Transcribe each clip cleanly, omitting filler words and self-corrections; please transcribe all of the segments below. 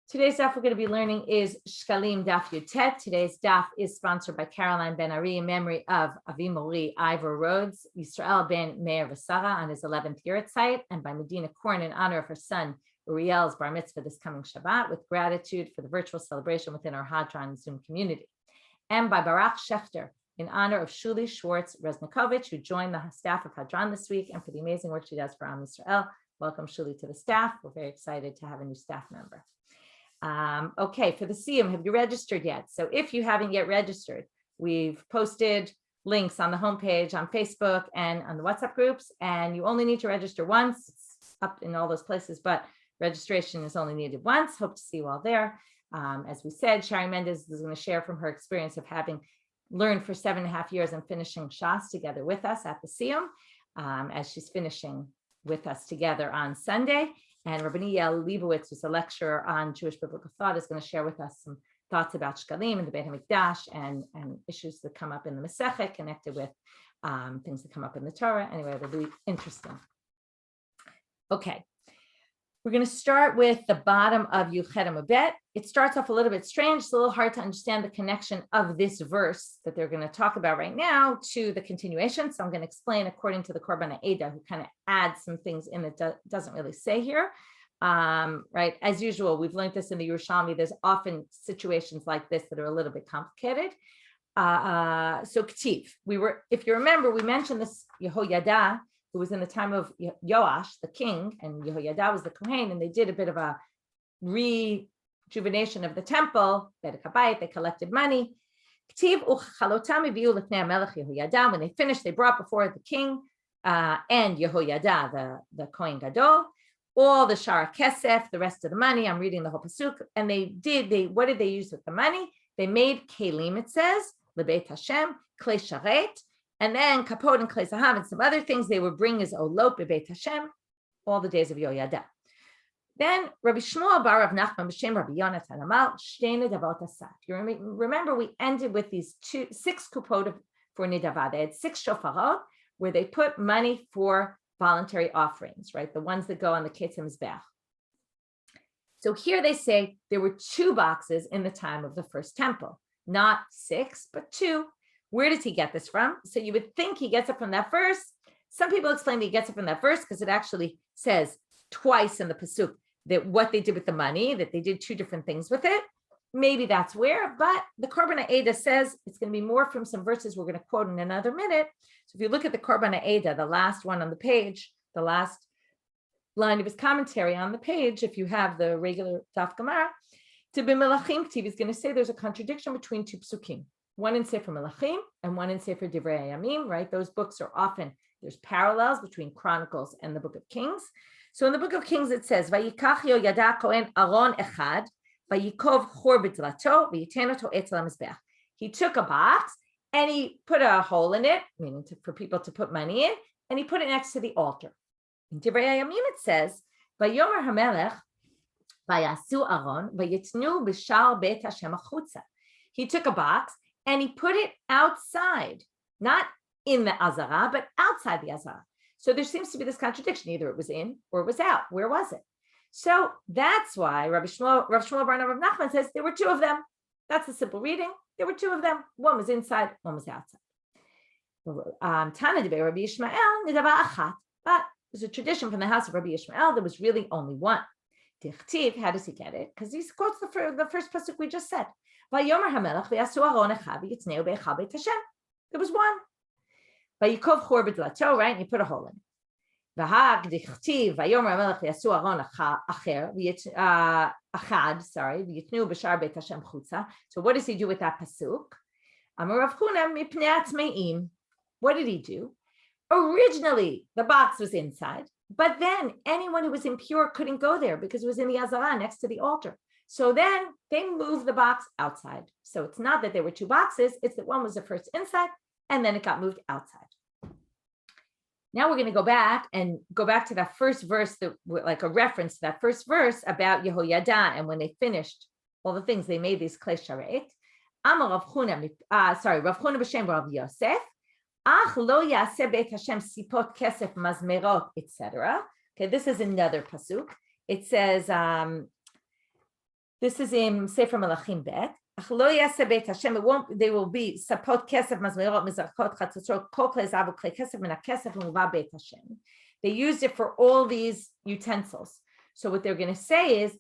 Today's daf we're going to be learning is Shekalim Daf Yutet. Today's daf is sponsored by Caroline Ben Ari in memory of Avi Mori Ivor Rhodes, Yisrael Ben Meir Vasara on his 11th year at site, and by Medina Korn in honor of her son Uriel's bar mitzvah this coming Shabbat, with gratitude for the virtual celebration within our Hadron Zoom community, and by Barak Schechter in honor of Shuli Schwartz Reznikovich, who joined the staff of Hadron this week, and for the amazing work she does for Am Yisrael. Welcome, Shuli, to the staff. We're very excited to have a new staff member. Okay, for the Siyum, have you registered yet? So if you haven't yet registered, we've posted links on the homepage, on Facebook, and on the WhatsApp groups, and you only need to register once. It's up in all those places, but registration is only needed once. Hope to see you all there. As we said, Shari Mendez is going to share from her experience of having learned for 7.5 years and finishing Shas together with us at the Siyum, as she's finishing with us together on Sunday. And Rabbanit Leibowitz, who's a lecturer on Jewish biblical thought, is going to share with us some thoughts about Shekalim and the Beit HaMikdash and issues that come up in the Masechet connected with things that come up in the Torah. Anyway, it'll be interesting. Okay, we're going to start with the bottom of Yuchet Amabet. It starts off a little bit strange. It's a little hard to understand the connection of this verse that they're going to talk about right now to the continuation. So I'm going to explain according to the Korban Eda, who kind of adds some things in that doesn't really say here. Right, as usual, we've learned this in the Yerushalmi. There's often situations like this that are a little bit complicated. So Ktiv, if you remember, we mentioned this Yehoyada, who was in the time of Yoash, the king, and Yehoyada was the Kohen, and they did a bit of a rejuvenation of the temple. They collected money. When they finished, they brought before the king and Yehoyada, the Kohen Gadol, all the Shara Kesef, the rest of the money. I'm reading the whole pasuk. And what did they use with the money? They made kelim, it says, lebeit Hashem, klei sharet, and then kapot and klei zahav and some other things they would bring as olot bebeit Hashem, all the days of Yoyada. Then Rabbi Shmuel bar Rav Nachman b'shem Rabbi Yonatan amal shtei nedavot asat. You remember we ended with these 6 kupot for nidava. They had 6 shofarot where they put money for voluntary offerings, right? The ones that go on the Ketz Mizbeach. So here they say there were 2 boxes in the time of the first temple, not 6, but 2. Where does he get this from? So you would think he gets it from that verse. Some people explain that he gets it from that verse because it actually says twice in the pasuk that what they did with the money, that they did 2 different things with it. Maybe that's where, but the Korban Eda says it's going to be more from some verses we're going to quote in another minute. So if you look at the Korban Eda, the last one on the page, the last line of his commentary on the page, if you have the regular Daf Gemara, to be Melachim Ktiv is going to say there's a contradiction between 2 psukim, one in Sefer Melachim and one in Sefer Divrei Hayamim, right? Those books are often, there's parallels between Chronicles and the Book of Kings. So in the Book of Kings, it says, Vayikach Yoyada Kohen Aron Echad, Vayikov Chor B'Dlato, V'yiten Oto Etzel HaMizbeach. He took a box and he put a hole in it, meaning for people to put money in, and he put it next to the altar. In Divrei Hayamim, it says, Vayomer HaMelech, Vayasu Aron, Vayitnu B'Shar Beit Hashem Achutza. He took a box and he put it outside, not in the Azara, but outside the Azara. So there seems to be this contradiction. Either it was in or it was out. Where was it? So that's why Rav Shmuel bar Rav Nachman says there were 2 of them. That's a simple reading. There were 2 of them. One was inside, one was outside. Tana de Rabbi Yishmael nidava achat. But there's a tradition from the house of Rabbi Yishmael. There was really only one. Dichtiv, how does he get it? Because he quotes the first pasuk we just said. Vayomer hamelach v'yasu aron echad v'yitzneu be'echad beit Hashem. There was one. Vayikov chor b'dlato, right? And you put a hole in it. V'hag dichtiv vayomer hamelach v'yasu aron acher achad. Sorry, v'yitnu b'shar beit Hashem chutza. So what does he do with that pasuk? Amar Rav Huna mipnei atzmeim. What did he do? Originally, the box was inside, but then anyone who was impure couldn't go there because it was in the Azara next to the altar. So then they moved the box outside. So it's not that there were 2 boxes, it's that one was the first inside and then it got moved outside. Now we're going to go back to that first verse, like a reference to that first verse about Yehoyada, and when they finished all the things, they made these klei sharet. Amar Rav Huna b'shem Rav Yosef, ach lo yaseh beit Hashem sipot kesef mazmerot, etc. Okay, this is another pasuk. It says, This is in Sefer Melachim Bet. They will be sapot kesef mazmeirot mizrachot chatzotzot kol klei zav uklei kesef min hakesef muva beit Hashem. They used it for all these utensils. So what they're going to say is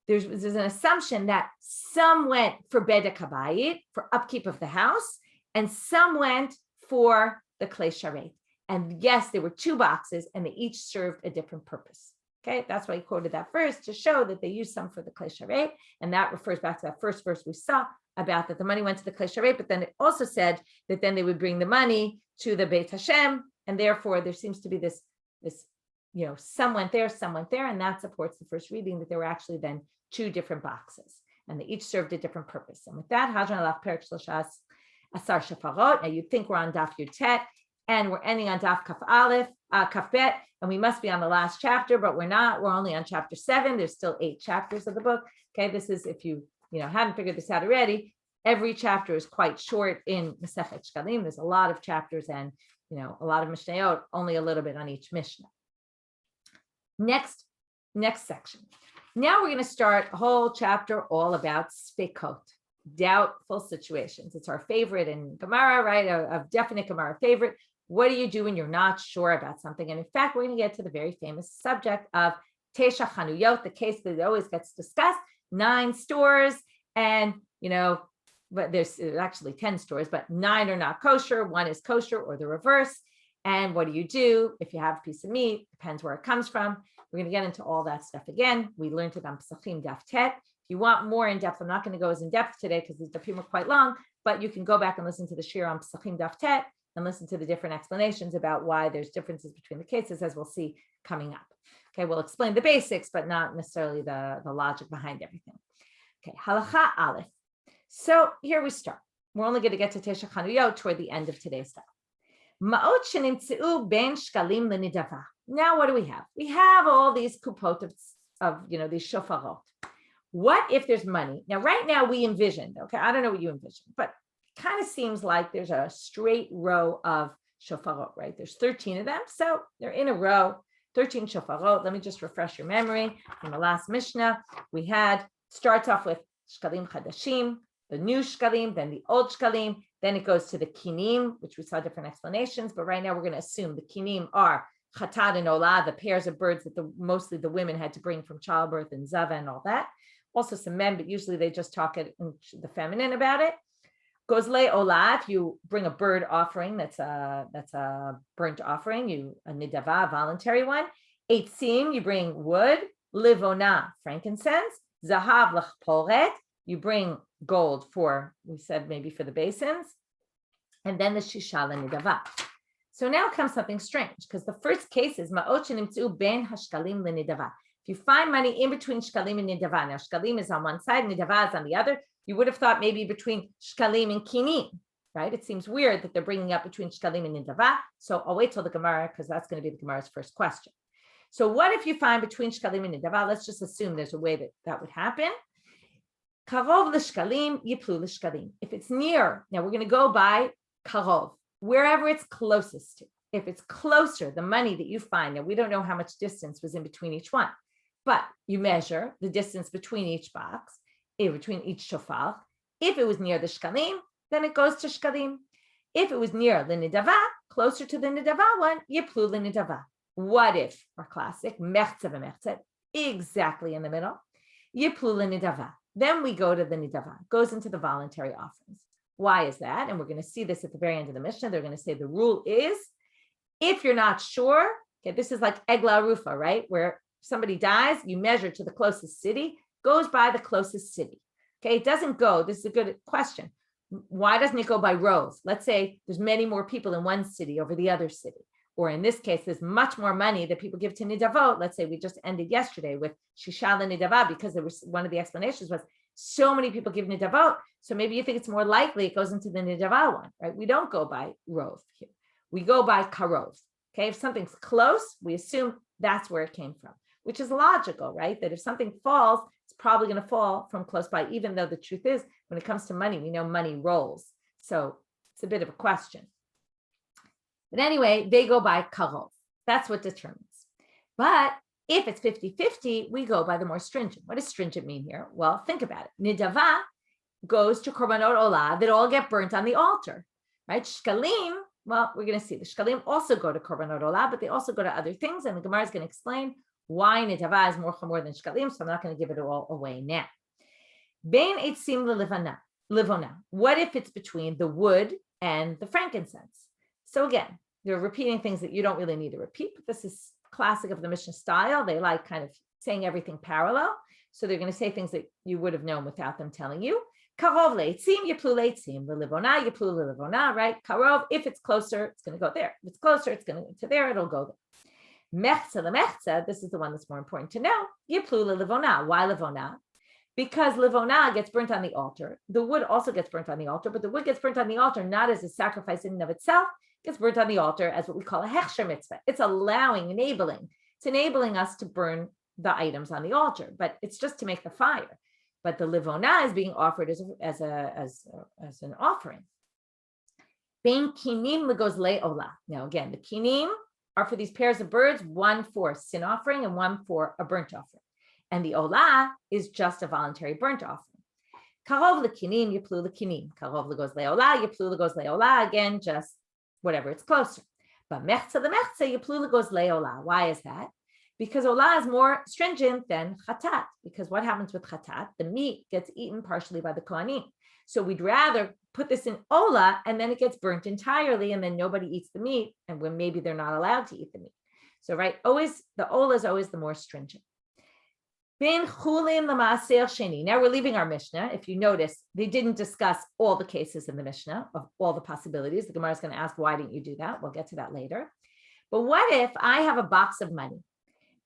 there's an assumption that some went for bedek habayit, for upkeep of the house, and some went for the klei sharet. And yes, there were 2 boxes, and they each served a different purpose. Okay, that's why he quoted that first to show that they used some for the klei sharet, and that refers back to that first verse we saw about that the money went to the klei sharet, but then it also said that then they would bring the money to the Beit Hashem, and therefore there seems to be this, some went there, and that supports the first reading that there were actually then 2 different boxes, and they each served a different purpose. And with that, Hadran alach perek shlosha asar shafarot. Now you'd think we're on Daf Yud Tet, and we're ending on Daf Kaf Aleph, Kaf Bet, and we must be on the last chapter, but we're not. We're only on chapter 7. There's still 8 chapters of the book. Okay, this is, if you haven't figured this out already, every chapter is quite short in Masechet Shekalim. There's a lot of chapters and a lot of Mishnayot, only a little bit on each Mishnah. Next section. Now we're going to start a whole chapter all about spekot, doubtful situations. It's our favorite in Gemara, right? A definite Gemara favorite. What do you do when you're not sure about something? And in fact, we're going to get to the very famous subject of Tesha Chanuyot, the case that always gets discussed, 9 stores, and, but there's actually 10 stores, but 9 are not kosher, 1 is kosher, or the reverse. And what do you do if you have a piece of meat? Depends where it comes from. We're going to get into all that stuff again. We learned it on Pesachim Daf Tet. If you want more in depth, I'm not going to go as in depth today because these dafim are quite long, but you can go back and listen to the Shiur on Pesachim Daf Tet and listen to the different explanations about why there's differences between the cases, as we'll see coming up. Okay, we'll explain the basics, but not necessarily the logic behind everything. Okay, Halacha Aleph. So here we start. We're only going to get to Tesha Chanuyot toward the end of today's stuff. Ma'ot shenimtzeu ben shkalim lenidava. Now what do we have? We have all these kupot of these shofarot. What if there's money? Now, right now we envisioned, okay, I don't know what you envisioned, but it kind of seems like there's a straight row of shofarot, right? There's 13 of them. So they're in a row, 13 shofarot. Let me just refresh your memory. In the last Mishnah, we starts off with shkalim chadashim, the new shkalim, then the old shkalim, then it goes to the kinim, which we saw different explanations, but right now we're going to assume the kinim are chatad and olah, the pairs of birds that mostly the women had to bring from childbirth and zava and all that. Also some men, but usually they just talk in the feminine about it. Goes le olah, if you bring a bird offering, that's a burnt offering, a nidava, voluntary one. Eitzim, you bring wood. Livona, frankincense. Zahav l'chporet, you bring gold for, we said maybe for the basins. And then the shisha l'nidava. So now comes something strange, because the first case is ma'ot shenimtzeu ben hashkalim l'nidava. If you find money in between shkalim and nidava, now shkalim is on one side, nidava is on the other, you would have thought maybe between shkalim and kinim, right? It seems weird that they're bringing up between shkalim and nidava. So I'll wait till the Gemara, because that's going to be the Gemara's first question. So what if you find between shkalim and nidava? Let's just assume there's a way that would happen. Karov l'shkalim, yiplu l'shkalim. If it's near, now we're going to go by karov, wherever it's closest to. If it's closer, the money that you find, now we don't know how much distance was in between each one, but you measure the distance between each box, between each shofar. If it was near the shkalim, then it goes to shkalim. If it was near the nidava, closer to the nidava one, yiplu l'nidava. What if, our classic, mechza v'mechza, exactly in the middle, yiplu l'nidava. Then we go to the nidava, goes into the voluntary offerings. Why is that? And we're going to see this at the very end of the Mishnah. They're going to say the rule is, if you're not sure, okay, this is like egla rufa, right? Where somebody dies, you measure to the closest city, goes by the closest city. Okay, it doesn't go, this is a good question. Why doesn't it go by rows? Let's say there's many more people in one city over the other city. Or in this case, there's much more money that people give to nidavot. Let's say we just ended yesterday with shishala nidavah, because there was one of the explanations was so many people give nidavot. So maybe you think it's more likely it goes into the nidavah one, right? We don't go by rov here. We go by karov. Okay, if something's close, we assume that's where it came from, which is logical, right? That if something falls, it's probably going to fall from close by, even though the truth is, when it comes to money, we know money rolls. So it's a bit of a question. But anyway, they go by karov. That's what determines. But If it's 50-50, we go by the more stringent. What does stringent mean here? Well, think about it. Nidava goes to korbanot olah that all get burnt on the altar, right? Shekalim, well, we're going to see the shekalim also go to korbanot olah, but they also go to other things. And the Gemara is going to explain why nidava is more chamor than shekalim. So I'm not going to give it all away now. Bein eitzim livona. What if it's between the wood and the frankincense? So again, they're repeating things that you don't really need to repeat, but this is classic of the Mishnah style. They like kind of saying everything parallel. So they're going to say things that you would have known without them telling you. Karov leitzim, yiplu leitzim, v'livona, yiplu v'livona, right? Karov, if it's closer, it's going to go there. If it's closer, it's going to there, it'll go there. Mechza lemechza, this is the one that's more important to know. Yiplu livona. Why livona? Because livona gets burnt on the altar. The wood also gets burnt on the altar, but the wood gets burnt on the altar not as a sacrifice in and of itself. It gets burnt on the altar as what we call a hechsher mitzvah. It's allowing, enabling. It's enabling us to burn the items on the altar, but it's just to make the fire. But the livona is being offered as an offering. Bein kinim legos le'olah. Now again, the kinim are for these pairs of birds, one for sin offering and one for a burnt offering. And the olah is just a voluntary burnt offering. Karov lekinim, yiplu lekinim. Karov legos le'olah, yiplu legos le'olah. Again, just whatever, it's closer. But mechza the mechza, yiplu legos le'olah. Why is that? Because olah is more stringent than chatat. Because what happens with chatat? The meat gets eaten partially by the kohanim. So we'd rather put this in olah, and then it gets burnt entirely, and then nobody eats the meat, and when maybe they're not allowed to eat the meat. So right, always the olah is always the more stringent. Ben chulin l'maaser sheni. Now we're leaving our Mishnah. If you notice, they didn't discuss all the cases in the Mishnah of all the possibilities. The Gemara is going to ask, why didn't you do that? We'll get to that later. But what if I have a box of money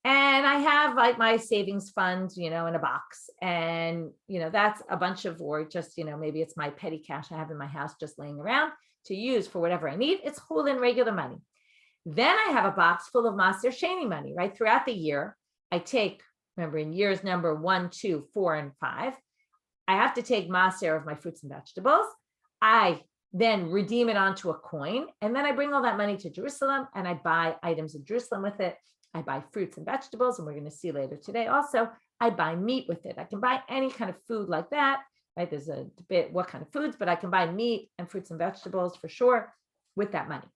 and I have like my savings fund, in a box, and, that's a bunch of, or just, maybe it's my petty cash I have in my house just laying around to use for whatever I need. It's chulin, regular money. Then I have a box full of maaser sheni money, right? Throughout the year, I take, remember in years number 1, 2, 4, and 5, I have to take maaser of my fruits and vegetables. I then redeem it onto a coin, and then I bring all that money to Jerusalem and I buy items in Jerusalem with it. I buy fruits and vegetables, and we're going to see later today also, I buy meat with it. I can buy any kind of food like that, right? There's a debate what kind of foods, but I can buy meat and fruits and vegetables for sure with that money.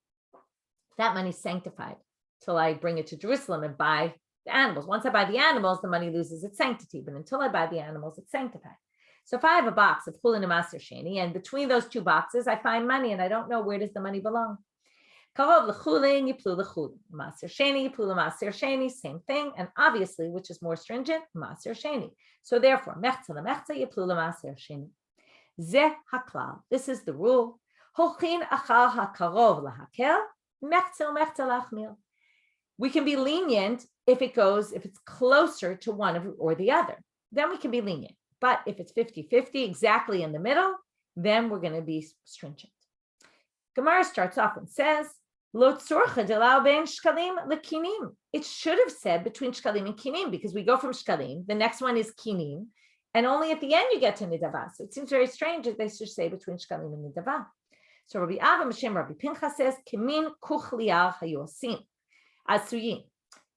That money's sanctified till I bring it to Jerusalem and buy the animals. Once I buy the animals, the money loses its sanctity, but until I buy the animals, it's sanctified. So if I have a box of chulin and maaser sheni, and between those two boxes, I find money, and I don't know where does the money belong. Karov l'chulin, yiplu l'chulin. Maaser sheni, yiplu l'maaser sheni, same thing. And obviously, which is more stringent, maaser sheni. So therefore, mechza l'mechza, yiplu l'maaser sheni. Zeh haklal. This is the rule. Holchin achal hakarov lahakel, mechza l'mechza lachmil. We can be lenient if it's closer to one or the other. Then we can be lenient. But if it's 50-50, exactly in the middle, then we're going to be stringent. Gemara starts off and says, Lo tzorcha delau ben shkalim lekinim. It should have said between shkalim and kinim, because we go from shkalim, the next one is kinim, and only at the end you get to nidava. So it seems very strange that they should say between shkalim and nidava. So Rabbi Abba Mashem Rabbi Pinchas says, Kimin kuchliar hayosim asuyin.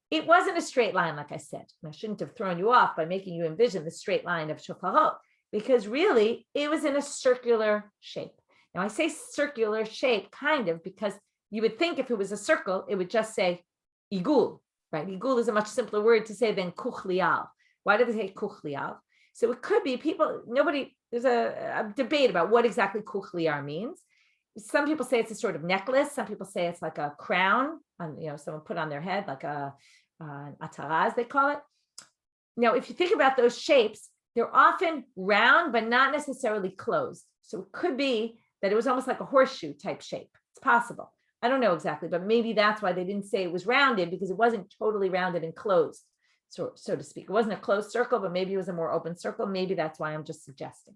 It wasn't a straight line, like I said. And I shouldn't have thrown you off by making you envision the straight line of shofarot, because really it was in a circular shape. Now I say circular shape kind of because you would think if it was a circle, it would just say igul, right? Igul is a much simpler word to say than kuchlial. Why do they say kuchlial? So it could be there's a debate about what exactly kuchliar means. Some people say it's a sort of necklace. Some people say it's like a crown, someone put on their head, like an ataraz, they call it. Now, if you think about those shapes, they're often round, but not necessarily closed. So it could be that it was almost like a horseshoe type shape. It's possible. I don't know exactly, but maybe that's why they didn't say it was rounded, because it wasn't totally rounded and closed, so to speak. It wasn't a closed circle, but maybe it was a more open circle. Maybe that's why I'm just suggesting.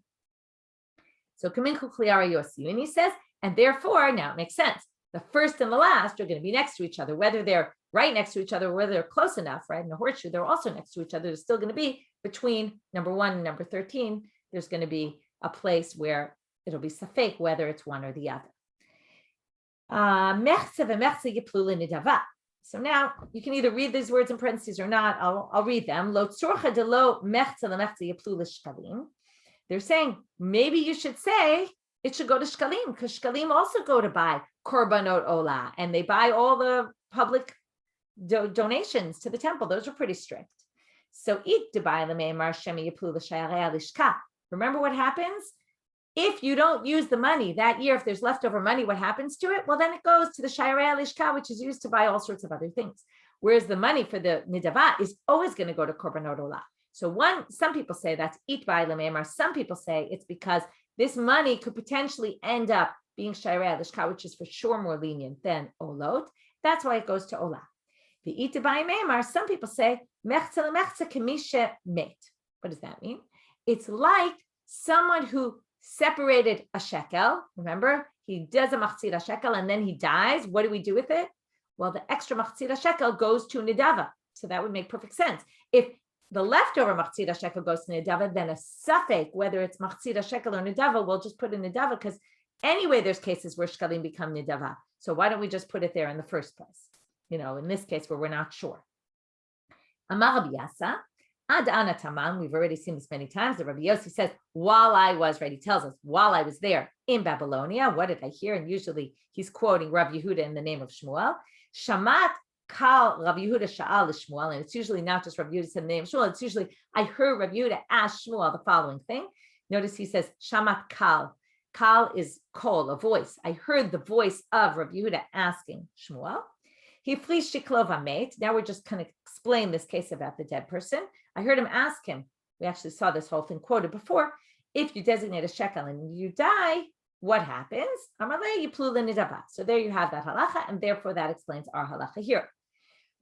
So Kamin Kuchliara Yosi, and he says, and therefore, now it makes sense. The first and the last are going to be next to each other, whether they're right next to each other, or whether they're close enough, right? In the horseshoe, they're also next to each other. There's still going to be between number 1 and number 13, there's going to be a place where it'll be safek, whether it's one or the other. So now you can either read these words in parentheses or not. I'll read them. Lo tzorcha de lo mechza lemechza yeplu l'shkalim. They're saying maybe you should say it should go to shkalim, because shkalim also go to buy korbanot olah, and they buy all the public donations to the temple. Those are pretty strict. So remember what happens? If you don't use the money that year, if there's leftover money, what happens to it? Well, then it goes to the Shayarei Lishka, which is used to buy all sorts of other things. Whereas the money for the Nidava is always going to go to Korbanot Olah. So some people say that's Itbai Lememar. Some people say it's because this money could potentially end up being Shayarei Lishka, which is for sure more lenient than Olot. That's why it goes to Olah. The Itbai Memar, some people say, Mechza Lemechza Kemisha Met. What does that mean? It's like someone who separated a shekel. Remember, he does a machzira shekel and then he dies. What do we do with it? Well, the extra machzira shekel goes to nidava. So that would make perfect sense. If the leftover machzira shekel goes to nidava, then a suffix, whether it's machzira shekel or nidava, we'll just put in nidava, because anyway, there's cases where shkalim become nidava. So why don't we just put it there in the first place? In this case where we're not sure. Amar Rabbi Yasa, Ad ana tamam, we've already seen this many times. The Rabbi Yossi says, while I was there in Babylonia, what did I hear? And usually he's quoting Rabbi Yehuda in the name of Shmuel. Shamat kal Rabbi Yehuda sha'al Shmuel, and it's usually not just Rabbi Yehuda said the name of Shmuel, it's usually I heard Rabbi Yehuda ask Shmuel the following thing. Notice he says, Shamat kal. Kal is kol, a voice. I heard the voice of Rabbi Yehuda asking Shmuel. He flees shiklov amet. Now we're just going to explain this case about the dead person. I heard him ask him, we actually saw this whole thing quoted before, if you designate a shekel and you die, what happens? So there you have that halacha, and therefore that explains our halacha here.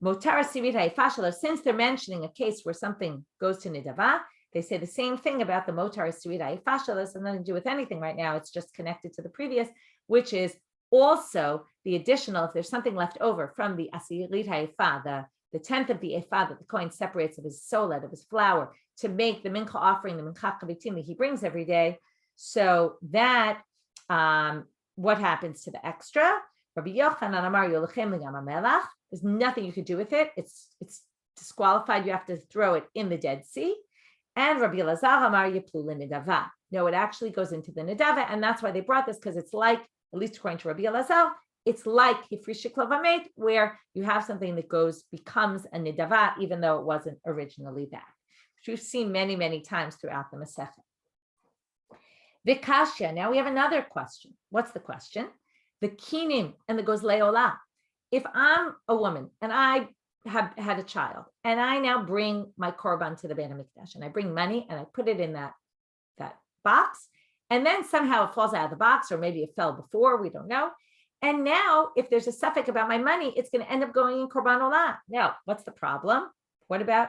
Since they're mentioning a case where something goes to nidava, they say the same thing about the motar sivita ifashal. This has nothing to do with anything right now. It's just connected to the previous, which is also the additional, if there's something left over from the asirit haifa, the tenth of the ephah that the Kohen separates of his soled, of his flour, to make the mincha offering, the mincha chavitim that he brings every day. So that, what happens to the extra? Rabbi Yochanan Amar Yolachem L'Yam HaMelach. There's nothing you could do with it. It's disqualified. You have to throw it in the Dead Sea. And Rabbi Elazar Amar Yeplu L'Nidava. No, it actually goes into the Nidava, and that's why they brought this, because it's like, at least according to Rabbi Elazar, it's like Hifrish Shiklav Amet, where you have something that becomes a nidava, even though it wasn't originally that, which we've seen many, many times throughout the Masechet. Vikashya, now we have another question. What's the question? The kinim and the gozlei olah. If I'm a woman and I have had a child, and I now bring my korban to the Beit HaMikdash, and I bring money and I put it in that box, and then somehow it falls out of the box, or maybe it fell before, we don't know. And now, if there's a suffix about my money, it's going to end up going in korban olah. Now, what's the problem? What about,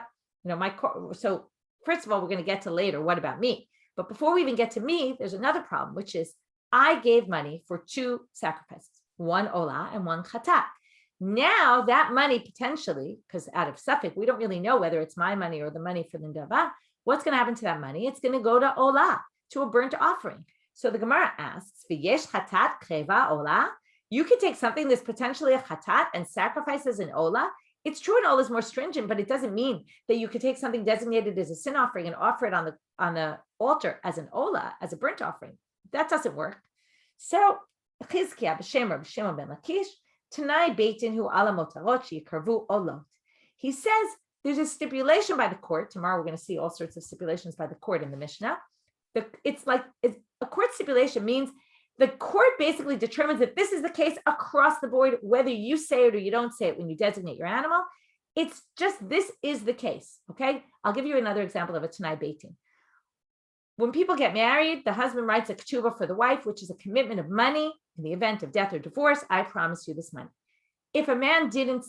so first of all, we're going to get to later, what about me? But before we even get to me, there's another problem, which is I gave money for two sacrifices, one olah and one chatat. Now that money potentially, because out of suffix, we don't really know whether it's my money or the money for the nidava, what's going to happen to that money? It's going to go to olah, to a burnt offering. So the Gemara asks, V'yesh chatat kreva olah? You could take something that's potentially a chatat and sacrifice as an olah. It's true an olah is more stringent, but it doesn't mean that you could take something designated as a sin offering and offer it on the altar as an olah, as a burnt offering. That doesn't work. So Chizkiah b'shem Rabbi Shimon ben Lakish, Tanai Beitin hu ala motarot sheyikarvu olot. He says there's a stipulation by the court. Tomorrow we're going to see all sorts of stipulations by the court in the Mishnah. It's a court stipulation means the court basically determines that this is the case across the board, whether you say it or you don't say it when you designate your animal. It's just, this is the case, okay? I'll give you another example of a Tanai Beitin. When people get married, the husband writes a ketubah for the wife, which is a commitment of money. In the event of death or divorce, I promise you this money. If a man didn't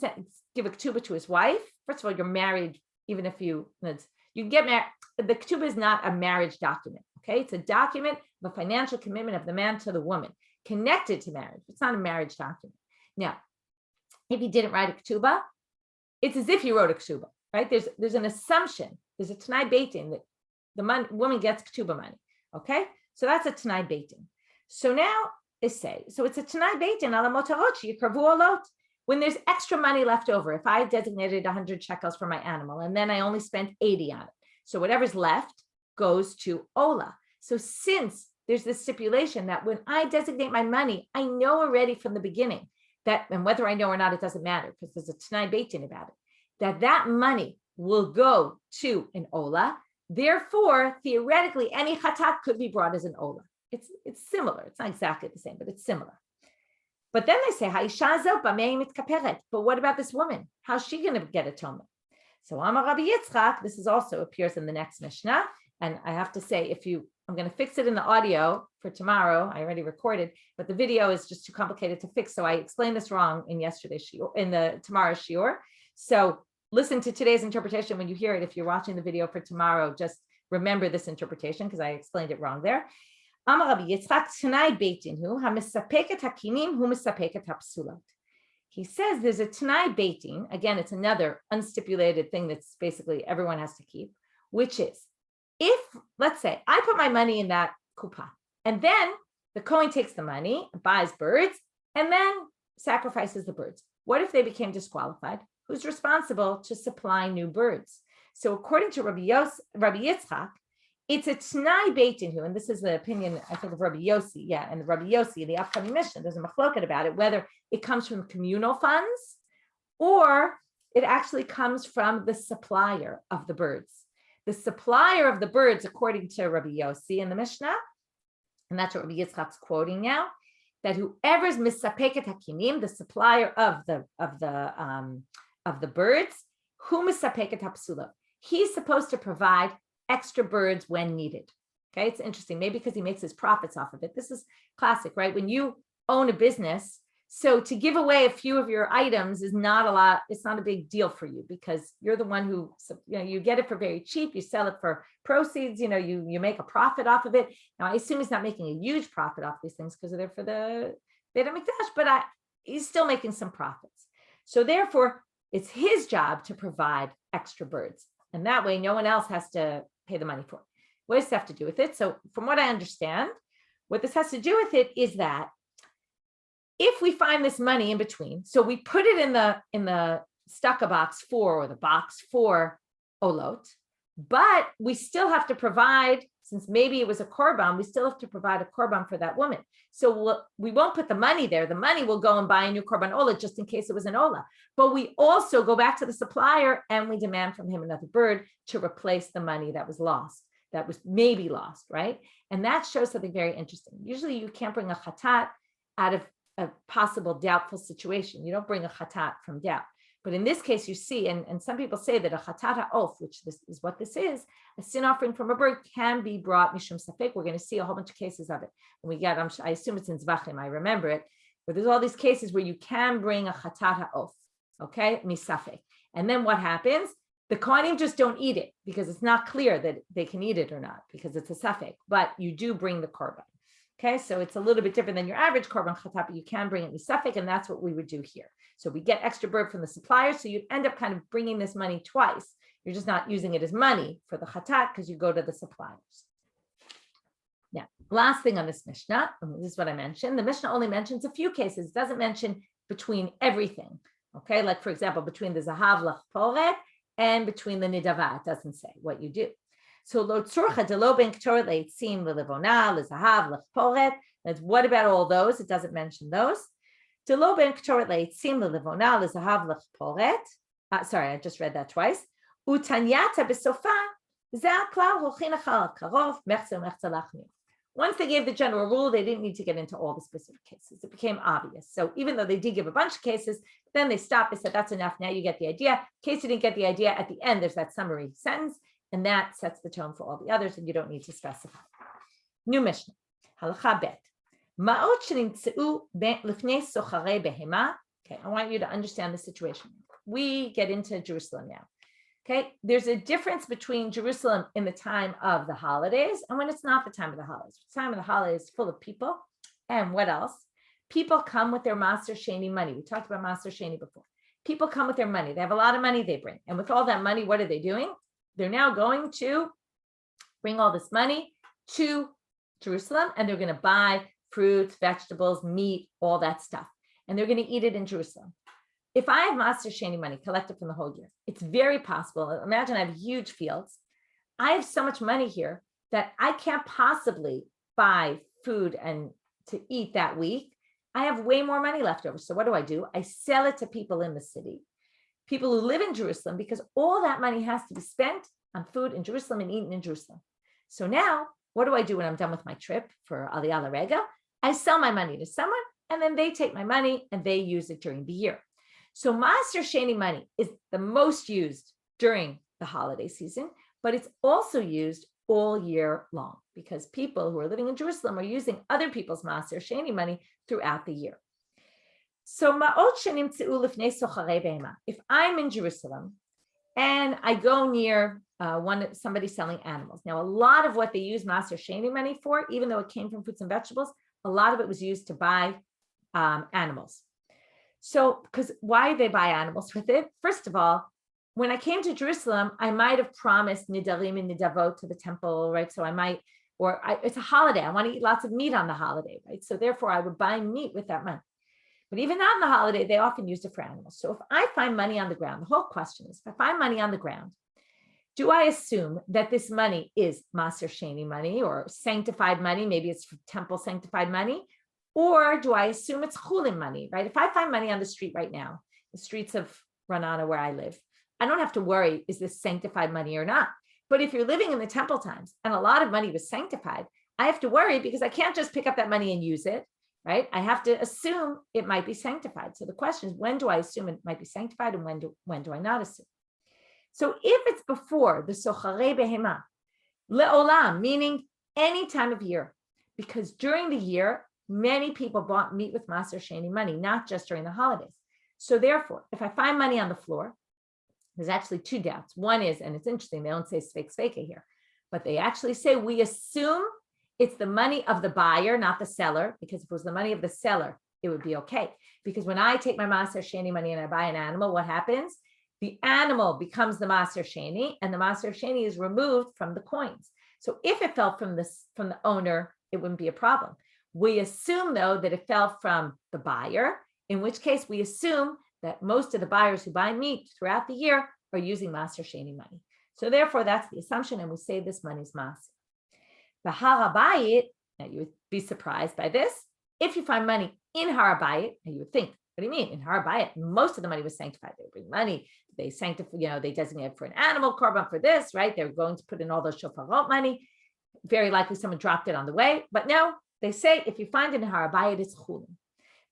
give a ketubah to his wife, first of all, you're married, even if you get married, the ketubah is not a marriage document, okay? It's a document of a financial commitment of the man to the woman, connected to marriage. It's not a marriage document. Now, if he didn't write a ketubah, it's as if he wrote a ketubah, right? There's an assumption, there's a Tanai Beitin that the woman gets ketubah money, okay? So that's a Tanai Beitin. So now, so it's a Tanai Beitin ala motarot sheyikarvu olot. when there's extra money left over, if I designated 100 shekels for my animal and then I only spent 80 on it, so whatever's left goes to Ola. So since there's this stipulation that when I designate my money, I know already from the beginning that, and whether I know or not, it doesn't matter because there's a Tanai Beitin about it, that money will go to an Ola. Therefore, theoretically, any chatat could be brought as an Ola. It's similar. It's not exactly the same, but it's similar. But then they say, but what about this woman? How's she going to get atonement? So Amar Rabbi Yitzchak, this is also appears in the next Mishnah. And I have to say, I'm going to fix it in the audio for tomorrow. I already recorded, but the video is just too complicated to fix. So I explained this wrong in yesterday's shiur, in the tomorrow's shiur. So listen to today's interpretation when you hear it. If you're watching the video for tomorrow, just remember this interpretation because I explained it wrong there. Amar Rabbi Yitzchak, Tanai Beitin hu hamisapeket hakinim hu misapeket hapsulat. He says there's a Tanai Beitin. Again, it's another unstipulated thing that's basically everyone has to keep, which is if, let's say, I put my money in that kupa, and then the Kohen takes the money, buys birds, and then sacrifices the birds. What if they became disqualified? Who's responsible to supply new birds? So according to Rabbi Yitzchak, it's a Tanai Beitin hu, and this is the opinion, I think, of Rabbi Yossi, and Rabbi Yossi in the upcoming Mishnah, there's a machloket about it, whether it comes from communal funds or it actually comes from the supplier of the birds. The supplier of the birds, according to Rabbi Yossi in the Mishnah, and that's what Rabbi Yitzchak's quoting now, that whoever's misapeket hakinim, the supplier of the birds, who misapeket hapsula, he's supposed to provide extra birds when needed. Okay, it's interesting, maybe because he makes his profits off of it. This is classic, right? When you own a business, so to give away a few of your items is not a lot, it's not a big deal for you because you're the one who, you get it for very cheap, you sell it for proceeds, you make a profit off of it. Now, I assume he's not making a huge profit off these things because they're for the Beit HaMikdash, but he's still making some profits. So therefore, it's his job to provide extra birds. And that way, no one else has to pay the money for it. What does this have to do with it? So from what I understand, what this has to do with it is that if we find this money in between, so we put it in the staka box for, or the box for olot, but we still have to provide, since maybe it was a korban, we still have to provide a korban for that woman. So we won't put the money there. The money will go and buy a new korban ola just in case it was an ola. But we also go back to the supplier and we demand from him another bird to replace the money that was lost, that was maybe lost, right? And that shows something very interesting. Usually you can't bring a chatat out of a possible doubtful situation. You don't bring a chatat from doubt. But in this case, you see, and some people say that a chatat ha'of, which this is what this is, a sin offering from a bird can be brought mishum safek. We're going to see a whole bunch of cases of it. And I assume it's in Zvachim, I remember it, but there's all these cases where you can bring a chatat ha'of, okay, misafek. And then what happens? The Kohanim just don't eat it because it's not clear that they can eat it or not because it's a safek, but you do bring the korban. Okay, so it's a little bit different than your average korban chatat, but you can bring it misafek, and that's what we would do here. So we get extra bird from the supplier, so you'd end up kind of bringing this money twice. You're just not using it as money for the chatat because you go to the suppliers. Now, last thing on this Mishnah, and this is what I mentioned. The Mishnah only mentions a few cases. It doesn't mention between everything. Okay, like for example, between the zahav l'chporet and between the nidava. It doesn't say what you do. So lo tzurcha de lo ben k'toret leitzim l'levona l'zahav l'chporet. What about all those? It doesn't mention those. De lo ben k'toret leitzim l'levona l'zahav l'chporet. Sorry, I just read that twice. Utanyata b'sofa za klal holchin achal karov mechza mechza lachmir. Once they gave the general rule, they didn't need to get into all the specific cases. It became obvious. So even though they did give a bunch of cases, then they stopped. They said, that's enough. Now you get the idea. In case you didn't get the idea, at the end, there's that summary sentence, and that sets the tone for all the others, and you don't need to specify. New Mishnah. Halacha bet. Ma'ot shenitzeu lifnei socharei behema. Okay, I want you to understand the situation. We get into Jerusalem now. Okay, there's a difference between Jerusalem in the time of the holidays and when it's not the time of the holidays. The time of the holidays is full of people. And what else? People come with their Master Sheni money. We talked about Master Sheni before. People come with their money. They have a lot of money they bring. And with all that money, what are they doing? They're now going to bring all this money to Jerusalem, and they're going to buy fruits, vegetables, meat, all that stuff. And they're going to eat it in Jerusalem. if I have Maser Sheni money collected from the whole year, it's very possible. Imagine I have huge fields. I have so much money here that I can't possibly buy food and to eat that week. I have way more money left over. So what do? I sell it to people in the city, people who live in Jerusalem, because all that money has to be spent on food in Jerusalem and eaten in Jerusalem. So now what do I do when I'm done with my trip for Aliyah L'Rega? I sell my money to someone, and then they take my money and they use it during the year. So Maser Sheni money is the most used during the holiday season, but it's also used all year long because people who are living in Jerusalem are using other people's Maser Sheni money throughout the year. So if I'm in Jerusalem and I go near somebody selling animals. Now, a lot of what they use Maser Sheni money for, even though it came from fruits and vegetables, a lot of it was used to buy animals. So, because why they buy animals with it? First of all, when I came to Jerusalem, I might have promised nidarim and nidavot to the temple, right? So it's a holiday. I want to eat lots of meat on the holiday, right? So therefore, I would buy meat with that money. But even on the holiday, they often used it for animals. So if I find money on the ground, the whole question is, if I find money on the ground, do I assume that this money is Maser Sheni money or sanctified money? Maybe it's temple sanctified money. Or do I assume it's chulin money, right? If I find money on the street right now, the streets of Ranana where I live, I don't have to worry, is this sanctified money or not? But if you're living in the temple times and a lot of money was sanctified, I have to worry because I can't just pick up that money and use it, right? I have to assume it might be sanctified. So the question is, when do I assume it might be sanctified and when do I not assume? So if it's before the Socharei Behema, Le'olam, meaning any time of year, because during the year, many people bought meat with Maser Sheni money, not just during the holidays. So therefore, if I find money on the floor, there's actually two doubts. One is, and it's interesting, they don't say Sveik Sveika here, but they actually say we assume it's the money of the buyer, not the seller, because if it was the money of the seller, it would be okay. Because when I take my Maser Sheni money and I buy an animal, what happens? The animal becomes the Maser Sheni, and the Maser Sheni is removed from the coins. So if it fell from the owner, it wouldn't be a problem. We assume, though, that it fell from the buyer, in which case we assume that most of the buyers who buy meat throughout the year are using Maser Sheni money. So therefore, that's the assumption, and we say this money is Maser. The Har HaBayit, now you would be surprised by this. If you find money in Har HaBayit, and you would think, what do you mean? In Har HaBayit, most of the money was sanctified. They bring money, they sanctify, they designate for an animal, korban for this, right? They're going to put in all those shofarot money. Very likely someone dropped it on the way, but no, they say if you find it in Har HaBayit, it's chulin.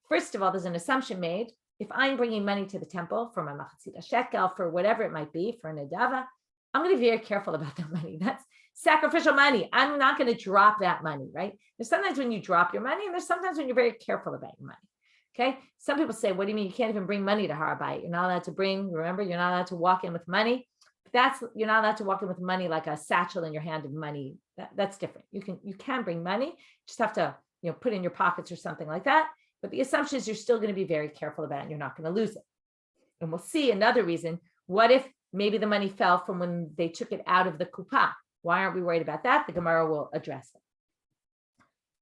First of all, there's an assumption made. If I'm bringing money to the temple for my machatzit shekel, for whatever it might be, for a nedava, I'm going to be very careful about that money. That's sacrificial money. I'm not going to drop that money, right? There's sometimes when you drop your money, and there's sometimes when you're very careful about your money. Okay. Some people say, what do you mean? You can't even bring money to Har HaBayit. You're not allowed to remember, you're not allowed to walk in with money. You're not allowed to walk in with money like a satchel in your hand of money. That's different. You can bring money, just have to, put in your pockets or something like that. But the assumption is you're still going to be very careful about it and you're not going to lose it. And we'll see another reason. What if maybe the money fell from when they took it out of the kuppah? Why aren't we worried about that? The Gemara will address it.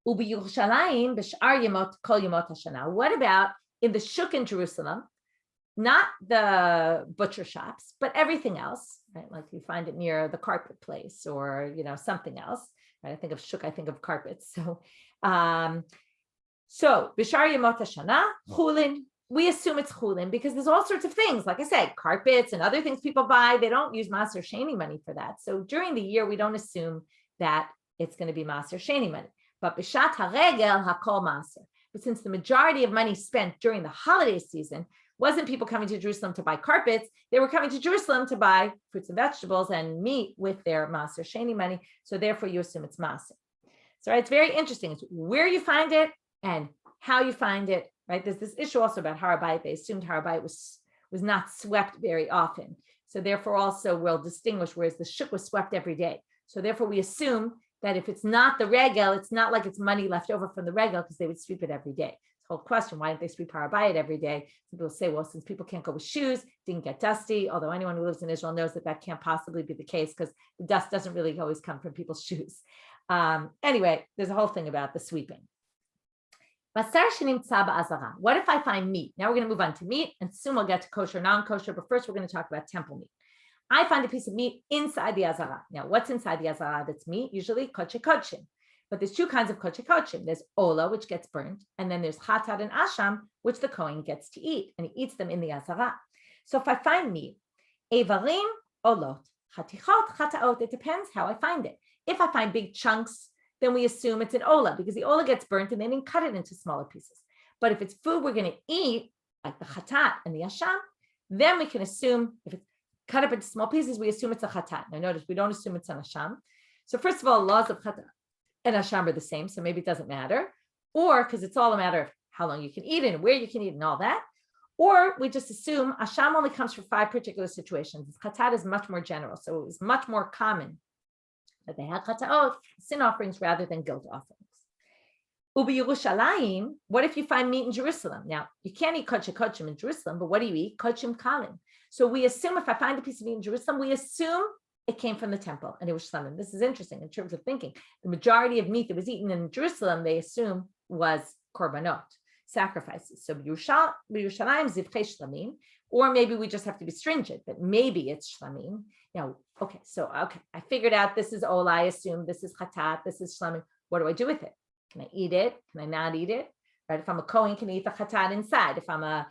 What about in the shuk in Jerusalem? Not the butcher shops, but everything else, right? Like you find it near the carpet place or, something else, right? I think of shuk, I think of carpets. So Bishar Yemot HaShana, chulin, we assume it's chulin because there's all sorts of things. Like I said, carpets and other things people buy, they don't use Maser Sheni money for that. So during the year, we don't assume that it's going to be Maser Sheni money. But Bishat HaRegel HaKol Maser. But since the majority of money spent during the holiday season wasn't people coming to Jerusalem to buy carpets, they were coming to Jerusalem to buy fruits and vegetables and meat with their Maser Sheni money. So therefore, you assume it's Maser. So it's very interesting. It's where you find it and how you find it, right? There's this issue also about Har HaBayit. They assumed Har HaBayit was not swept very often. So therefore also we'll distinguish, whereas the shuk was swept every day. So therefore we assume that if it's not the regel, it's not like it's money left over from the regel because they would sweep it every day. The whole question, why didn't they sweep Har HaBayit every day? Some people say, well, since people can't go with shoes, didn't get dusty, although anyone who lives in Israel knows that can't possibly be the case because the dust doesn't really always come from people's shoes. Anyway, there's a whole thing about the sweeping. What if I find meat? Now we're going to move on to meat, and soon we'll get to kosher, non-kosher, but first we're going to talk about temple meat. I find a piece of meat inside the azara. Now, what's inside the azara that's meat? Usually koche kochim. But there's two kinds of koche kochim. There's ola, which gets burnt, and then there's chatat and asham, which the kohen gets to eat, and he eats them in the azara. So if I find meat, evarim, olot, chatichot, chataot, it depends how I find it. If I find big chunks, then we assume it's an ola, because the ola gets burnt and they didn't cut it into smaller pieces. But if it's food we're going to eat, like the chatat and the asham, then we can assume, if it's cut up into small pieces, we assume it's a chatat. Now notice, we don't assume it's an asham. So first of all, laws of chatat and asham are the same, so maybe it doesn't matter. Or, because it's all a matter of how long you can eat it and where you can eat it and all that. Or we just assume asham only comes for 5 particular situations. Chatat is much more general, so it was much more common that they had chataot, sin offerings, rather than guilt offerings. Ubi Yerushalayim, what if you find meat in Jerusalem? Now, you can't eat koche kochim in Jerusalem, but what do you eat? Kochim kalim. So we assume, if I find a piece of meat in Jerusalem, we assume it came from the temple and it was shlamim. This is interesting in terms of thinking. The majority of meat that was eaten in Jerusalem, they assume was korbanot, sacrifices. So Yerushalayim zivchei shlamim, or maybe we just have to be stringent, but maybe it's shlamim. Now, okay, I figured out this is ola, I assume this is chatat, this is shlamim. What do I do with it? Can I eat it? Can I not eat it? Right? If I'm a kohen, can I eat the chatat inside? If I'm a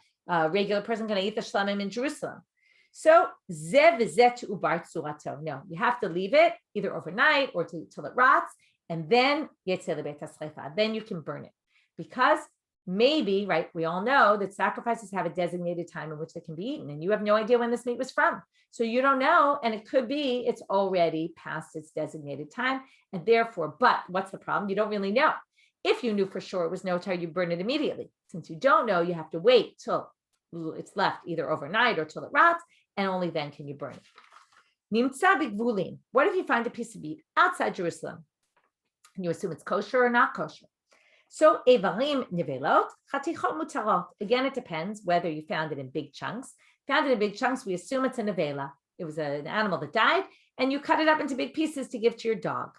regular person, can I eat the shlamim in Jerusalem? So zev zet ubar tzurato. No, you have to leave it either overnight or till it rots, and then then you can burn it, because maybe, right, we all know that sacrifices have a designated time in which they can be eaten, and you have no idea when this meat was from. So you don't know, and it could be it's already past its designated time, and therefore, but what's the problem? You don't really know. If you knew for sure it was no time, you burn it immediately. Since you don't know, you have to wait till it's left either overnight or till it rots, and only then can you burn it. Nimtza bigvulin. What if you find a piece of meat outside Jerusalem, and you assume it's kosher or not kosher? So evarim nivelot, chatichot mutarot. Again, it depends whether you found it in big chunks. Found it in big chunks, we assume it's a nevela. It was an animal that died, and you cut it up into big pieces to give to your dog.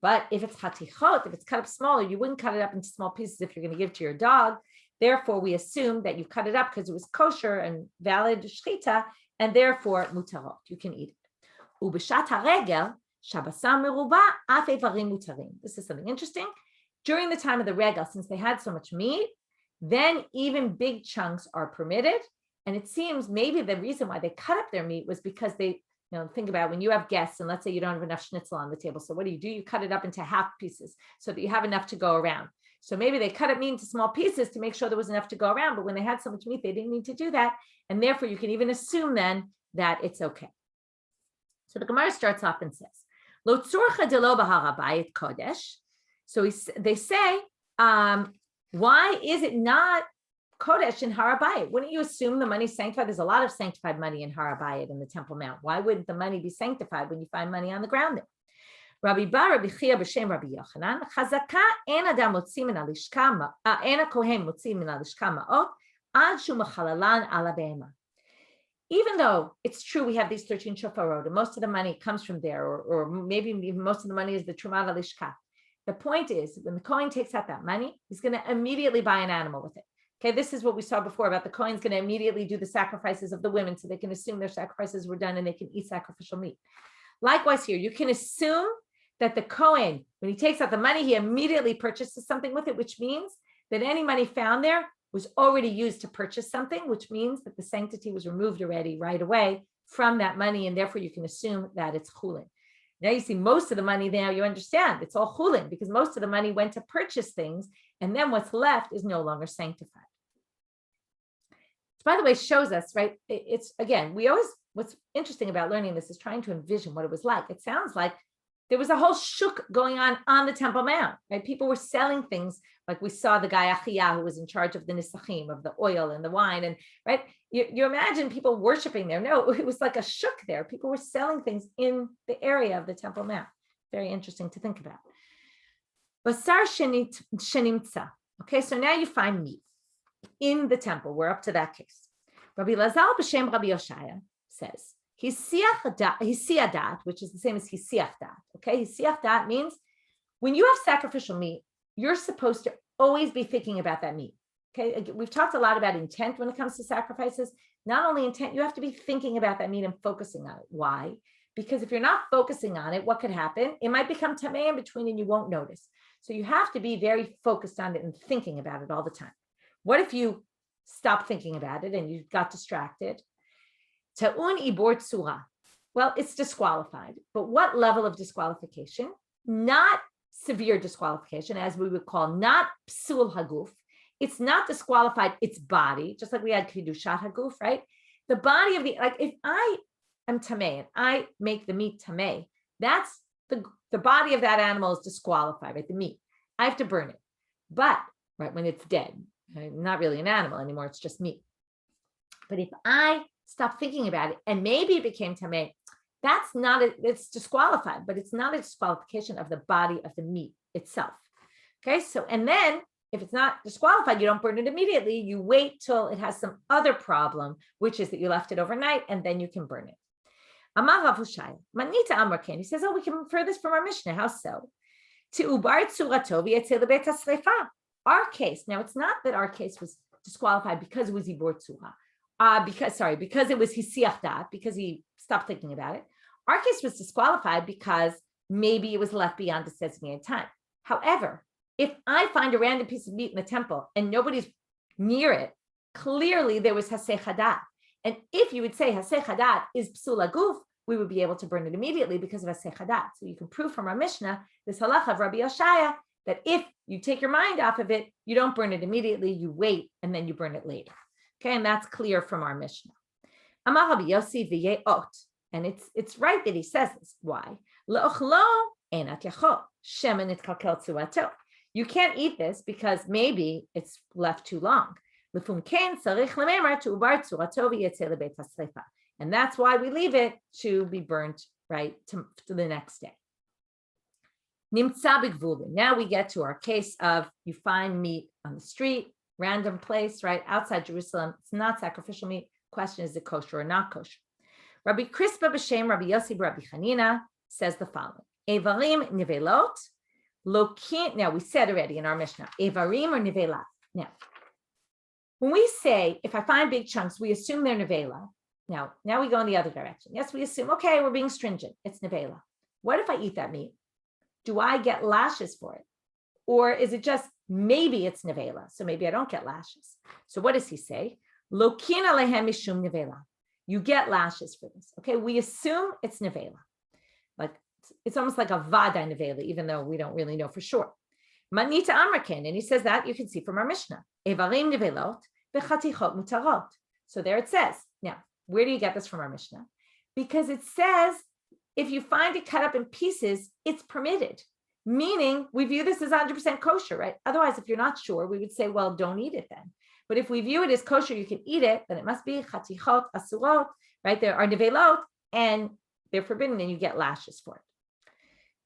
But if it's chatichot, if it's cut up smaller, you wouldn't cut it up into small pieces if you're going to give to your dog. Therefore, we assume that you cut it up because it was kosher and valid shchita, and therefore mutarot, you can eat it. Ubishat haregel shabasam meruba af evarim mutarim. This is something interesting. During the time of the regel, since they had so much meat, then even big chunks are permitted. And it seems maybe the reason why they cut up their meat was because they, think about when you have guests, and let's say you don't have enough schnitzel on the table. So what do? You cut it up into half pieces so that you have enough to go around. So maybe they cut up meat into small pieces to make sure there was enough to go around. But when they had so much meat, they didn't need to do that. And therefore, you can even assume then that it's okay. So the Gemara starts off and says, Lo tzurcha de lo b'harabayit kodesh. So they say, why is it not kodesh in Harabayit? Wouldn't you assume the money's sanctified? There's a lot of sanctified money in Harabayit in the Temple Mount. Why wouldn't the money be sanctified when you find money on the ground there? Rabbi Bar, Rabbi Chia, b'shem Rabbi Yochanan, chazaka en adam motzi min alishka, en kohen motzi min alishka ma'ot, ad shu mechalalan ala behema. Even though it's true we have these 13 shofarot, and most of the money comes from there, or maybe even most of the money is the Truma alishka. The point is, when the Kohen takes out that money, he's going to immediately buy an animal with it. Okay, this is what we saw before about the Kohen's going to immediately do the sacrifices of the women, so they can assume their sacrifices were done and they can eat sacrificial meat. Likewise here, you can assume that the Kohen, when he takes out the money, he immediately purchases something with it, which means that any money found there was already used to purchase something, which means that the sanctity was removed already right away from that money, and therefore you can assume that it's chulin. Now you see most of the money there, you understand, it's all chulin, because most of the money went to purchase things, and then what's left is no longer sanctified. Which, by the way, shows us, right, it's, again, what's interesting about learning this is trying to envision what it was like. It sounds like there was a whole shuk going on the Temple Mount, right? People were selling things, like we saw the guy Achia who was in charge of the nisachim, of the oil and the wine, and right, you imagine people worshiping there. No, it was like a shuk there. People were selling things in the area of the Temple Mount. Very interesting to think about. Basar shenimtza. Okay, so now you find meat in the temple. We're up to that case. Rabbi Lazal b'shem Rabbi Yoshaya says, Hisiach dat, which is the same as hisiach dat. Okay, hisiach dat means when you have sacrificial meat, you're supposed to always be thinking about that meat. Okay, we've talked a lot about intent when it comes to sacrifices. Not only intent, you have to be thinking about that meat and focusing on it. Why? Because if you're not focusing on it, what could happen? It might become tamei in between and you won't notice. So you have to be very focused on it and thinking about it all the time. What if you stop thinking about it and you got distracted? Ta'un ibor tsura. Well, it's disqualified. But what level of disqualification? Not severe disqualification, as we would call, not psul haguf. It's not disqualified, its body, just like we had kedushat haguf, right? The body of the, like if I am tamei and I make the meat tamei, that's the body of that animal is disqualified, right? The meat. I have to burn it. But, right, when it's dead, not really an animal anymore, it's just meat. But if I stop thinking about it and maybe it became tamei, that's not, it's disqualified, but it's not a disqualification of the body of the meat itself. Okay, so, and then if it's not disqualified, you don't burn it immediately. You wait till it has some other problem, which is that you left it overnight and then you can burn it. Amar Rav Hushai, Manita Amar Ken. He says, oh, we can infer this from our Mishnah. How so? Our case, now it's not that our case was disqualified because it was Ibor Tzura, because it was Hisiach Dat, because he stopped thinking about it. Our case was disqualified because maybe it was left beyond the designated time. However, if I find a random piece of meat in the temple and nobody's near it, clearly there was Hasei Chadat. And if you would say Hasei Chadat is Psula Guf, we would be able to burn it immediately because of Hasei Chadat. So you can prove from our Mishnah, this halacha of Rabbi Yoshaya, that if you take your mind off of it, you don't burn it immediately, you wait, and then you burn it later. Okay, and that's clear from our Mishnah. Amar Rabbi Yossi v'ye'ot, and it's right that he says this. Why? Le'ochlo enat yachol, shemen itkalkel tzuato. You can't eat this because maybe it's left too long. And that's why we leave it to be burnt, right, to the next day. Now we get to our case of you find meat on the street, random place, right, outside Jerusalem. It's not sacrificial meat. Question, is it kosher or not kosher? Rabbi Crispa b'shem Rabbi Yossi Rabbi Chanina says the following. Evarim nivelot. Now we said already in our Mishnah, Evarim or Nevela. Now, when we say, if I find big chunks, we assume they're Nevela. Now we go in the other direction. Yes, we assume, okay, we're being stringent. It's Nevela. What if I eat that meat? Do I get lashes for it? Or is it just, maybe it's Nevela, so maybe I don't get lashes. So what does he say? Lokin alehem mishum Nevela. You get lashes for this. Okay, we assume it's Nevela. Like, it's almost like a vada nevela, even though we don't really know for sure. Manita Amrakin, and he says that you can see from our Mishnah. Evarim nevelot v'chatichot mutarot. So there it says. Now, where do you get this from our Mishnah? Because it says if you find it cut up in pieces, it's permitted. Meaning we view this as 100% kosher, right? Otherwise, if you're not sure, we would say, well, don't eat it then. But if we view it as kosher, you can eat it, then it must be chatichot asurot, right? There are nevelot, and they're forbidden, and you get lashes for it.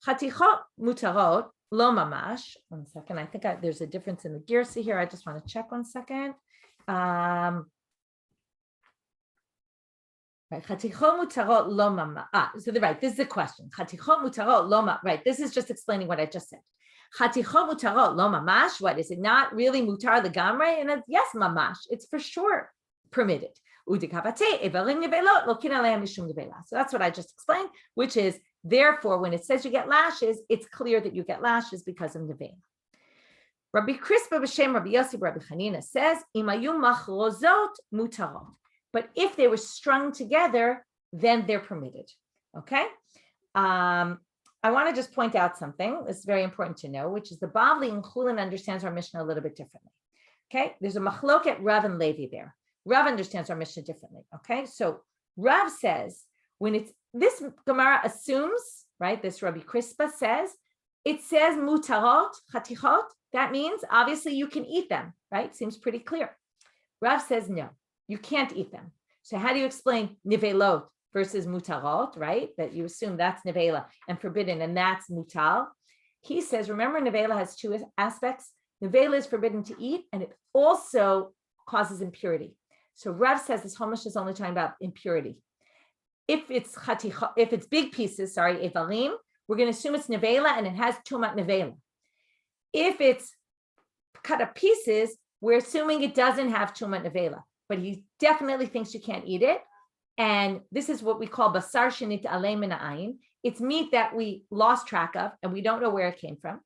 Chatichot mutarot lo mamash. 1 second. I think there's a difference in the girsa here. I just want to check 1 second. Right. Chatichot mutarot lo mamash. So right. This is the question. Chatichot mutarot lo mamash. Right. This is just explaining what I just said. Chatichot mutarot lo mamash. What is it? Not really mutar legamre? And it's yes, mamash. It's for sure permitted. So that's what I just explained, which is, therefore, when it says you get lashes, it's clear that you get lashes because of nevela. Rabbi Crispa b'shem Rabbi Yossi Rabbi Chanina says, "Imayu machrozot mutarot." But if they were strung together, then they're permitted. Okay. I want to just point out something that's very important to know, which is the Bavli and Chulin understands our Mishnah a little bit differently. Okay. There's a machloket Rav and Levi there. Rav understands our Mishnah differently. Okay. So Rav says, when it's this Gemara assumes, right? This Rabbi Crispa says, it says mutarot, chatichot. That means obviously you can eat them, right? Seems pretty clear. Rav says, no, you can't eat them. So how do you explain nivelot versus mutarot, right? That you assume that's nivela and forbidden, and that's mutal. He says, remember, nivela has two aspects. Nivela is forbidden to eat, and it also causes impurity. So Rav says this Chumash is only talking about impurity. If it's big pieces, evarim, we're going to assume it's nevela and it has tumat nevela. If it's cut up pieces, we're assuming it doesn't have Tuma Nevela, but he definitely thinks you can't eat it. And this is what we call basar shenit alei min ha'ayin. It's meat that we lost track of and we don't know where it came from.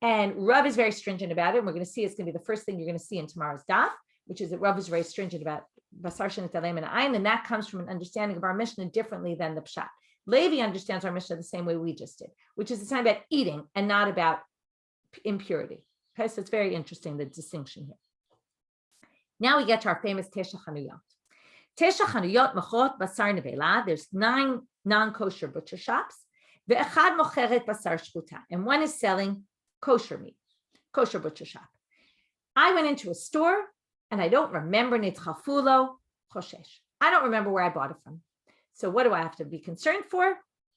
And Rav is very stringent about it. And we're going to see it's going to be the first thing you're going to see in tomorrow's daf, which is that Rav is very stringent about basar shenit alei min ha'ayin, and that comes from an understanding of our Mishnah differently than the Pshat. Levi understands our Mishnah the same way we just did, which is it's not about eating and not about impurity. Okay, so it's very interesting, the distinction here. Now we get to our famous Tesha Chanuyot. Tesha Chanuyot Mechot Basar Nevela. There's 9 non-kosher butcher shops. Ve'echad mocheret basar shchuta, and one is selling kosher meat, kosher butcher shop. I went into a store and I don't remember nitchafulo choshesh. I don't remember where I bought it from. So what do I have to be concerned for?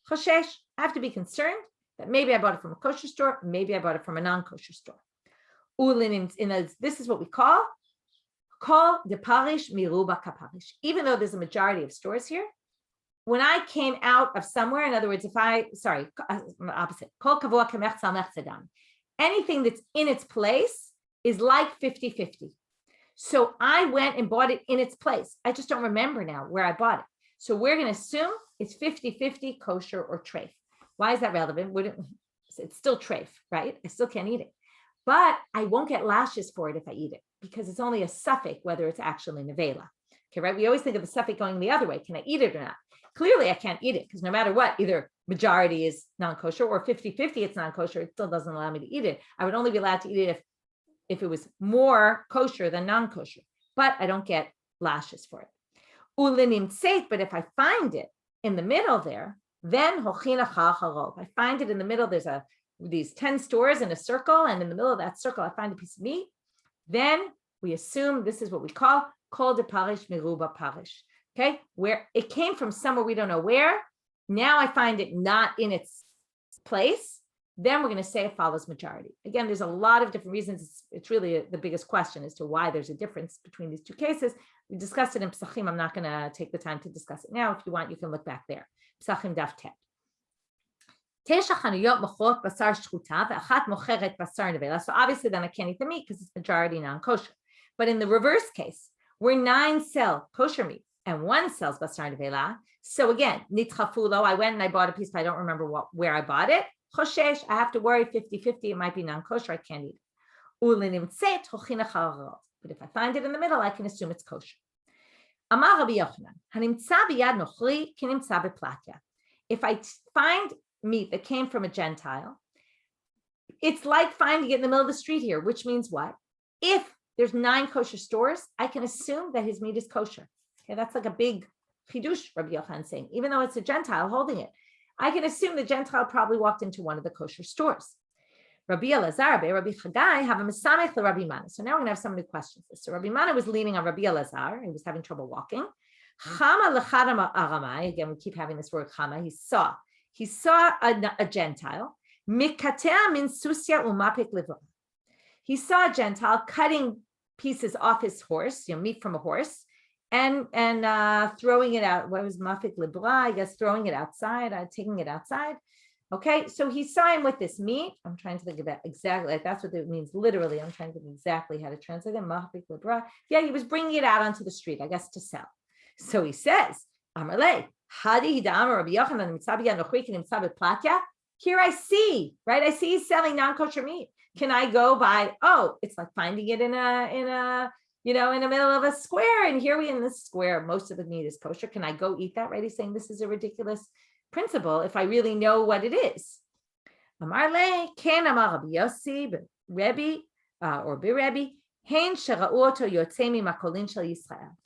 Choshesh. I have to be concerned that maybe I bought it from a kosher store, maybe I bought it from a non-kosher store. This is what we call de parish miruba kaparish. Even though there's a majority of stores here, when I came out of somewhere, in other words, opposite, kol kavua kemech tzalmech tzedam, anything that's in its place is like 50-50. So I went and bought it in its place. I just don't remember now where I bought it. So we're going to assume it's 50-50 kosher or treif. Why is that relevant? It's still treif, right? I still can't eat it. But I won't get lashes for it if I eat it, because it's only a suffix whether it's actually nevela. Okay, right? We always think of the suffix going the other way. Can I eat it or not? Clearly, I can't eat it because no matter what, either majority is non-kosher or 50-50 it's non-kosher. It still doesn't allow me to eat it. I would only be allowed to eat it if it was more kosher than non-kosher, but I don't get lashes for it. Ulinim tzeit, but if I find it in the middle there, then hochina chal. I find it in the middle. There's these 10 stores in a circle, and in the middle of that circle, I find a piece of meat. Then we assume this is what we call kol de parish miruba parish. Okay, where it came from somewhere we don't know where. Now I find it not in its place. Then we're going to say it follows majority. Again, there's a lot of different reasons. It's really the biggest question as to why there's a difference between these two cases. We discussed it in Psachim. I'm not going to take the time to discuss it now. If you want, you can look back there. Psachim daf tet. So obviously then I can't eat the meat because it's majority non-kosher. But in the reverse case, where 9 sell kosher meat and 1 sells basar nevela, so again, nitchafulo, I went and I bought a piece, but I don't remember where I bought it. Choshesh, I have to worry 50-50, it might be non-kosher, I can't eat it. But if I find it in the middle, I can assume it's kosher. Amar Rabbi Yochanan, hanimtza biyad nochri kinimtza beplatya. If I find meat that came from a Gentile, it's like finding it in the middle of the street here, which means what? If there's 9 kosher stores, I can assume that his meat is kosher. Okay, that's like a big chidush, Rabbi Yochanan saying, even though it's a Gentile holding it, I can assume the Gentile probably walked into one of the kosher stores. Rabbi Elazar, Rabbi Chagai have a mesamech Rabbi Mana. So now we're going to have somebody question this. So Rabbi Mana was leaning on Rabbi Elazar. He was having trouble walking. Chama lechadam aramai. Again, we keep having this word chama. He saw a Gentile. Mikatea min susia umapik livra. He saw a Gentile cutting pieces off his horse, meat from a horse, and throwing it out. What was mafik libra? I guess throwing it outside, taking it outside. Okay, so he saw him with this meat. I'm trying to think of that exactly. Like that's what it means literally. I'm trying to think exactly how to translate it. Mafik libra. Yeah, he was bringing it out onto the street, I guess, to sell. So he says, Amarle, here I see, right? I see he's selling non-kosher meat. Can I go by? Oh, it's like finding it in the middle of a square. And here in this square, most of the meat is kosher. Can I go eat that? Right? He's saying this is a ridiculous principle if I really know what it is. Amarle, Ken Amar Rabbi Yossi, Rebbe or Birebbe, Hein Shera'u Oto Yotzei Makolin Shel Yisrael.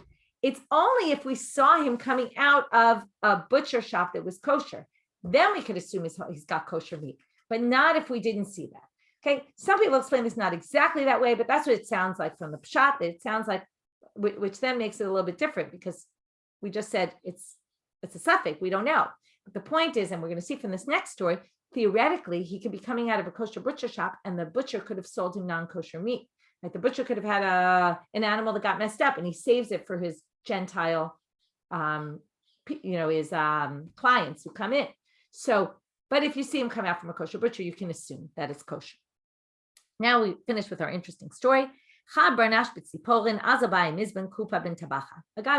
It's only if we saw him coming out of a butcher shop that was kosher, then we could assume he's got kosher meat, but not if we didn't see that. Okay, some people explain this not exactly that way, but that's what it sounds like from the pshat. It sounds like, which then makes it a little bit different because we just said it's a suffix. We don't know. But the point is, and we're going to see from this next story, theoretically, he could be coming out of a kosher butcher shop and the butcher could have sold him non-kosher meat. Like the butcher could have had an animal that got messed up and he saves it for his Gentile, his clients who come in. So, but if you see him come out from a kosher butcher, you can assume that it's kosher. Now we finish with our interesting story. A guy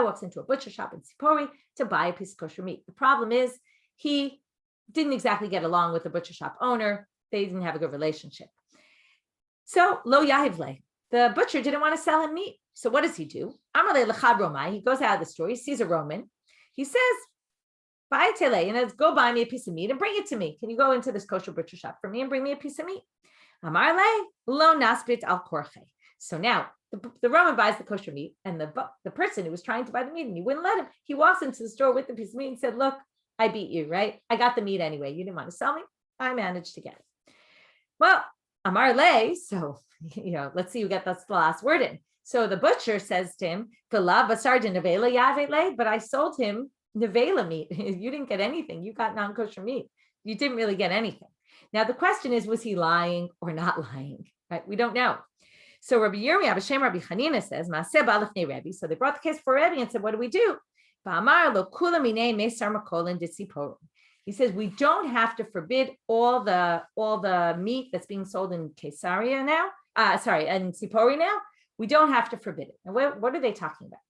walks into a butcher shop in Sipori to buy a piece of kosher meat. The problem is he didn't exactly get along with the butcher shop owner. They didn't have a good relationship. So lo yahivle, the butcher didn't want to sell him meat. So what does he do? He goes out of the store. He sees a Roman. He says, buy tele, go buy me a piece of meat and bring it to me. Can you go into this kosher butcher shop for me and bring me a piece of meat? Amarle lo naspit al korche. So now the Roman buys the kosher meat, and the person who was trying to buy the meat and he wouldn't let him. He walks into the store with the piece of meat and said, look, I beat you, right? I got the meat anyway. You didn't want to sell me. I managed to get it. Well, Amarle, so, let's see who gets the last word in. So the butcher says to him, but I sold him nevela meat. You didn't get anything. You got non-kosher meat. You didn't really get anything. Now, the question is, was he lying or not lying? Right? We don't know. So Rabbi Yomi, Abashem Rabbi Chanina says, Rebbe. So they brought the case for Rebbe and said, what do we do? He says, we don't have to forbid all the meat that's being sold in Caesarea now. In Sipori now. We don't have to forbid it. And what are they talking about?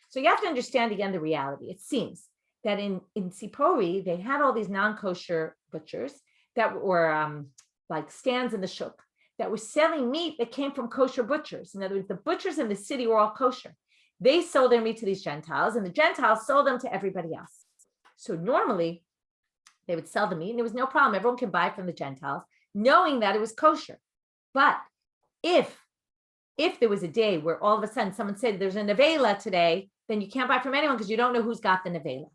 So you have to understand again the reality. It seems that in Sipori, they had all these non-kosher butchers that were like stands in the shuk that were selling meat that came from kosher butchers. In other words, the butchers in the city were all kosher. They sold their meat to these Gentiles, and the Gentiles sold them to everybody else. So normally, they would sell the meat, and there was no problem. Everyone can buy from the Gentiles, knowing that it was kosher. But if there was a day where all of a sudden someone said there's a nevela today, then you can't buy from anyone because you don't know who's got the nevela.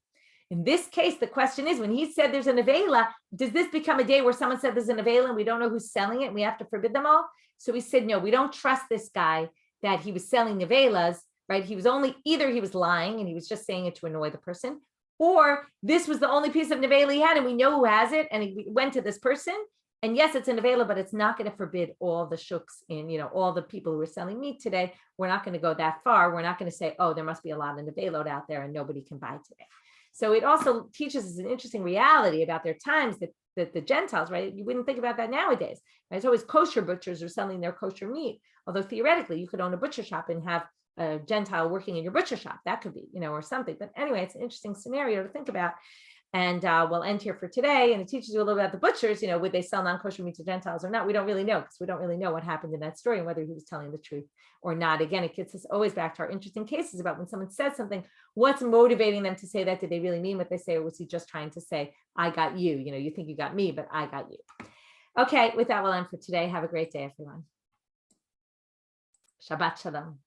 In this case, the question is, when he said there's a nevela, does this become a day where someone said there's a nevela and we don't know who's selling it and we have to forbid them all? So he said, no, we don't trust this guy that he was selling nevelas, right? He was either he was lying and he was just saying it to annoy the person, or this was the only piece of nevela he had and we know who has it, and he went to this person. And yes, it's a nevela, but it's not going to forbid all the shuks in, all the people who are selling meat today. We're not going to go that far. We're not going to say, oh, there must be a lot of nevelot out there and nobody can buy today. So it also teaches us an interesting reality about their times that the Gentiles, right? You wouldn't think about that nowadays. Right? It's always kosher butchers are selling their kosher meat. Although theoretically, you could own a butcher shop and have a Gentile working in your butcher shop. That could be, or something. But anyway, it's an interesting scenario to think about. And we'll end here for today. And it teaches you a little bit about the butchers, would they sell non-kosher meat to Gentiles or not? We don't really know, because we don't really know what happened in that story and whether he was telling the truth or not. Again, it gets us always back to our interesting cases about when someone says something, what's motivating them to say that? Did they really mean what they say? Or was he just trying to say, I got you, you think you got me, but I got you. Okay, with that, we'll end for today. Have a great day, everyone. Shabbat Shalom.